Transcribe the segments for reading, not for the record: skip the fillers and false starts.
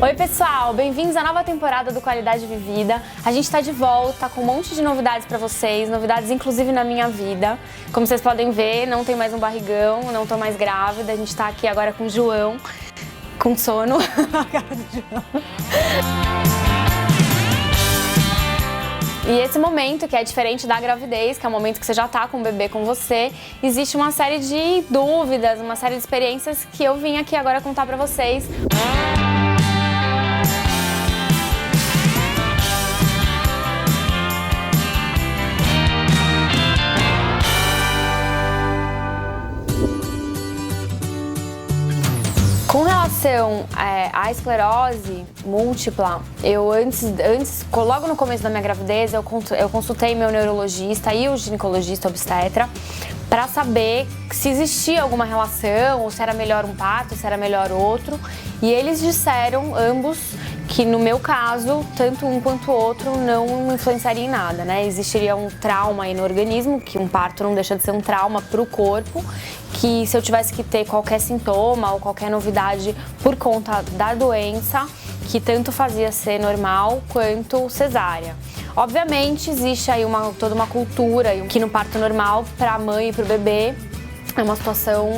Oi pessoal, bem-vindos à nova temporada do Qualidade Vivida. A gente tá de volta com um monte de novidades pra vocês, novidades inclusive na minha vida. Como vocês podem ver, não tem mais um barrigão, não tô mais grávida, a gente tá aqui agora com o João, com sono. A cara do João. E esse momento, que é diferente da gravidez, que é o momento que você já tá com o bebê com você, existe uma série de dúvidas, uma série de experiências que eu vim aqui agora contar pra vocês. Com relação à esclerose múltipla, eu logo no começo da minha gravidez, eu consultei meu neurologista e o ginecologista obstetra para saber se existia alguma relação, ou se era melhor um parto, se era melhor outro. E eles disseram, ambos, que no meu caso, tanto um quanto o outro não influenciaria em nada, né? Existiria um trauma aí no organismo, que um parto não deixa de ser um trauma para o corpo, que se eu tivesse que ter qualquer sintoma ou qualquer novidade por conta da doença, que tanto fazia ser normal quanto cesárea. Obviamente existe aí toda uma cultura que no parto normal, para a mãe e para o bebê, é uma situação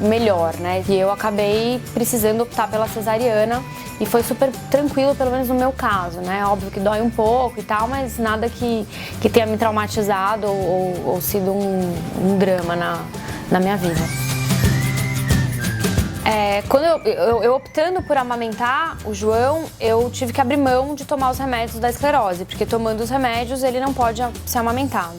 melhor, né? E eu acabei precisando optar pela cesariana e foi super tranquilo, pelo menos no meu caso, né? Óbvio que dói um pouco e tal, mas nada que tenha me traumatizado ou sido um drama na minha vida. Quando eu optando por amamentar o João, eu tive que abrir mão de tomar os remédios da esclerose, porque tomando os remédios ele não pode ser amamentado.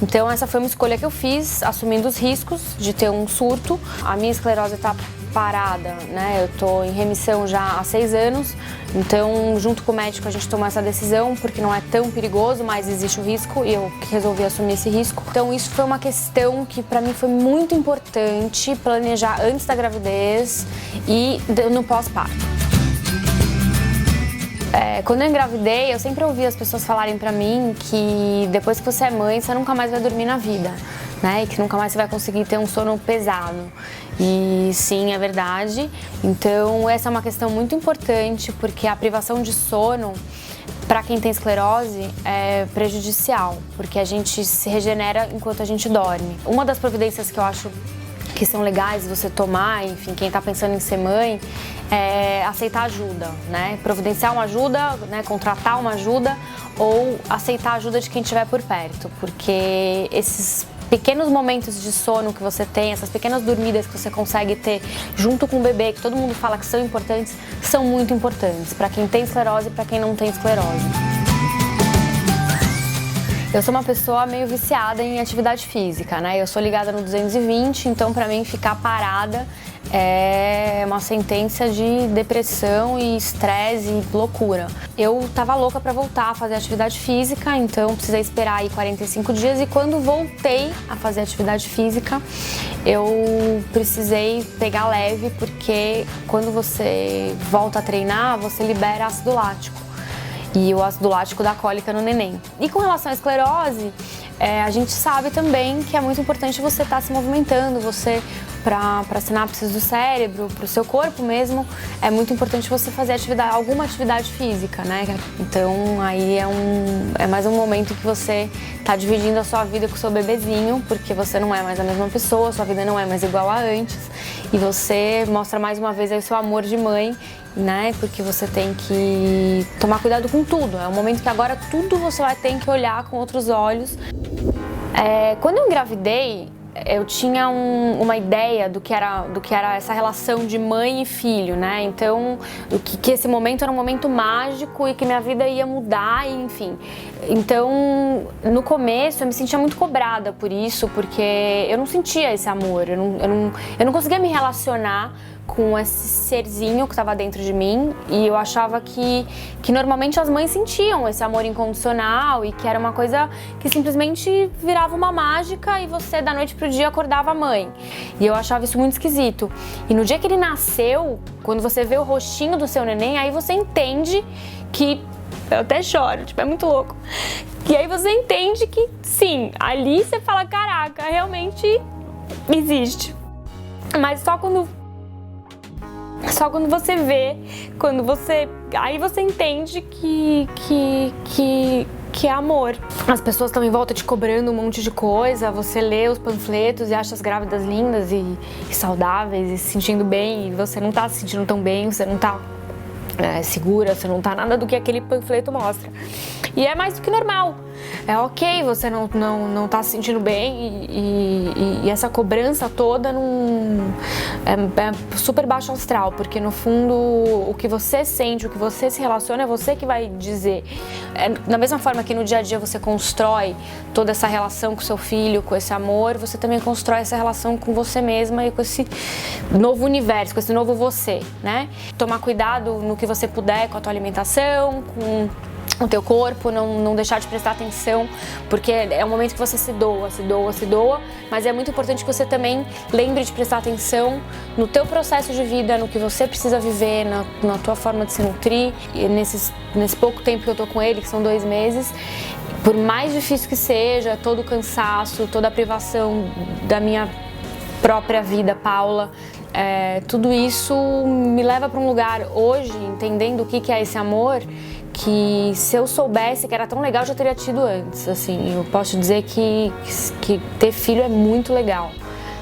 Então essa foi uma escolha que eu fiz, assumindo os riscos de ter um surto. A minha esclerose está parada, né? Eu tô em remissão já há 6 anos, então junto com o médico a gente tomou essa decisão porque não é tão perigoso, mas existe o risco e eu resolvi assumir esse risco. Então isso foi uma questão que para mim foi muito importante planejar antes da gravidez e no pós-parto. Quando eu engravidei, eu sempre ouvi as pessoas falarem pra mim que depois que você é mãe, você nunca mais vai dormir na vida, né? E que nunca mais você vai conseguir ter um sono pesado. E sim, é verdade. Então essa é uma questão muito importante, porque a privação de sono para quem tem esclerose é prejudicial, porque a gente se regenera enquanto a gente dorme. Uma das providências que eu acho que são legais você tomar, enfim, quem está pensando em ser mãe, é aceitar ajuda, né? Providenciar uma ajuda, né? Contratar uma ajuda ou aceitar a ajuda de quem estiver por perto, porque esses pequenos momentos de sono que você tem, essas pequenas dormidas que você consegue ter junto com o bebê, que todo mundo fala que são importantes, são muito importantes para quem tem esclerose e para quem não tem esclerose. Eu sou uma pessoa meio viciada em atividade física, né? Eu sou ligada no 220, então pra mim ficar parada é uma sentença de depressão e estresse e loucura. Eu tava louca pra voltar a fazer atividade física, então precisei esperar aí 45 dias e quando voltei a fazer atividade física, eu precisei pegar leve, porque quando você volta a treinar, você libera ácido lático. E o ácido lático dá cólica no neném. E com relação à esclerose, a gente sabe também que é muito importante você estar se movimentando, para sinapses do cérebro, para o seu corpo mesmo, é muito importante você fazer alguma atividade física, né? Então aí é mais um momento que você está dividindo a sua vida com o seu bebezinho, porque você não é mais a mesma pessoa, sua vida não é mais igual a antes, e você mostra mais uma vez aí o seu amor de mãe, né? Porque você tem que tomar cuidado com tudo. É um momento que agora tudo você vai ter que olhar com outros olhos. Quando eu engravidei, eu tinha uma ideia do que era essa relação de mãe e filho, né? Então, que esse momento era um momento mágico e que minha vida ia mudar, enfim. Então, no começo, eu me sentia muito cobrada por isso, porque eu não sentia esse amor, eu não conseguia me relacionar com esse serzinho que estava dentro de mim, e eu achava que normalmente as mães sentiam esse amor incondicional e que era uma coisa que simplesmente virava uma mágica e você da noite pro dia acordava mãe. E eu achava isso muito esquisito. E no dia que ele nasceu, quando você vê o rostinho do seu neném, aí você entende que... Eu até choro, é muito louco. E aí você entende que sim, ali você fala, caraca, realmente existe. Mas só quando Só quando você vê, aí você entende que é amor. As pessoas estão em volta te cobrando um monte de coisa, você lê os panfletos e acha as grávidas lindas e saudáveis e se sentindo bem, e você não tá se sentindo tão bem, você não tá segura, você não tá nada do que aquele panfleto mostra. E é mais do que normal. É ok você não tá se sentindo bem e essa cobrança toda é super baixo astral, porque no fundo o que você sente, o que você se relaciona é você que vai dizer. Da mesma forma que no dia a dia você constrói toda essa relação com seu filho, com esse amor, você também constrói essa relação com você mesma e com esse novo universo, com esse novo você, né? Tomar cuidado no que você puder com a tua alimentação, com o teu corpo, não deixar de prestar atenção, porque é um momento que você se doa, mas é muito importante que você também lembre de prestar atenção no teu processo de vida, no que você precisa viver, na tua forma de se nutrir. E nesse pouco tempo que eu tô com ele, que são 2 meses, por mais difícil que seja, todo o cansaço, toda a privação da minha própria vida, Paula, tudo isso me leva para um lugar hoje, entendendo o que é esse amor, que se eu soubesse que era tão legal, eu já teria tido antes. Assim, eu posso te dizer que ter filho é muito legal.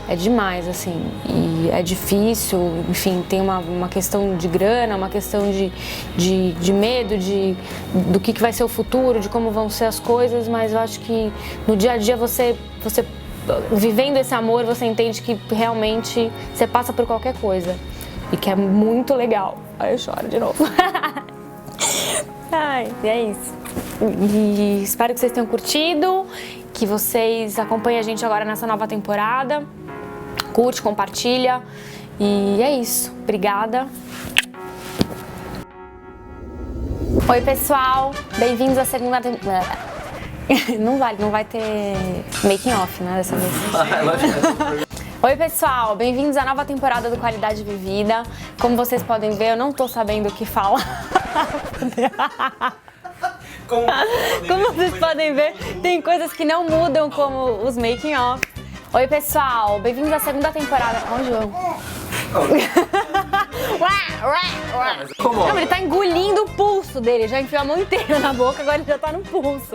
É demais, assim, e é difícil, enfim, tem uma questão de grana, uma questão de medo, do que vai ser o futuro, de como vão ser as coisas, mas eu acho que no dia a dia você vivendo esse amor, você entende que realmente você passa por qualquer coisa e que é muito legal. Aí eu choro de novo. Ai, e é isso. E espero que vocês tenham curtido, que vocês acompanhem a gente agora nessa nova temporada. Curte, compartilha. E é isso. Obrigada. Oi, pessoal. Bem-vindos à segunda temporada. Não vai ter making off, né, dessa vez. Oi, pessoal, bem-vindos à nova temporada do Qualidade Vivida. Como vocês podem ver, eu não tô sabendo o que falar. Como vocês podem ver, tem coisas que não mudam, como os making off. Oi, pessoal, bem-vindos à segunda temporada. Ó, o João. Não, ele tá engolindo o pulso dele, já enfiou a mão inteira na boca, agora ele já tá no pulso.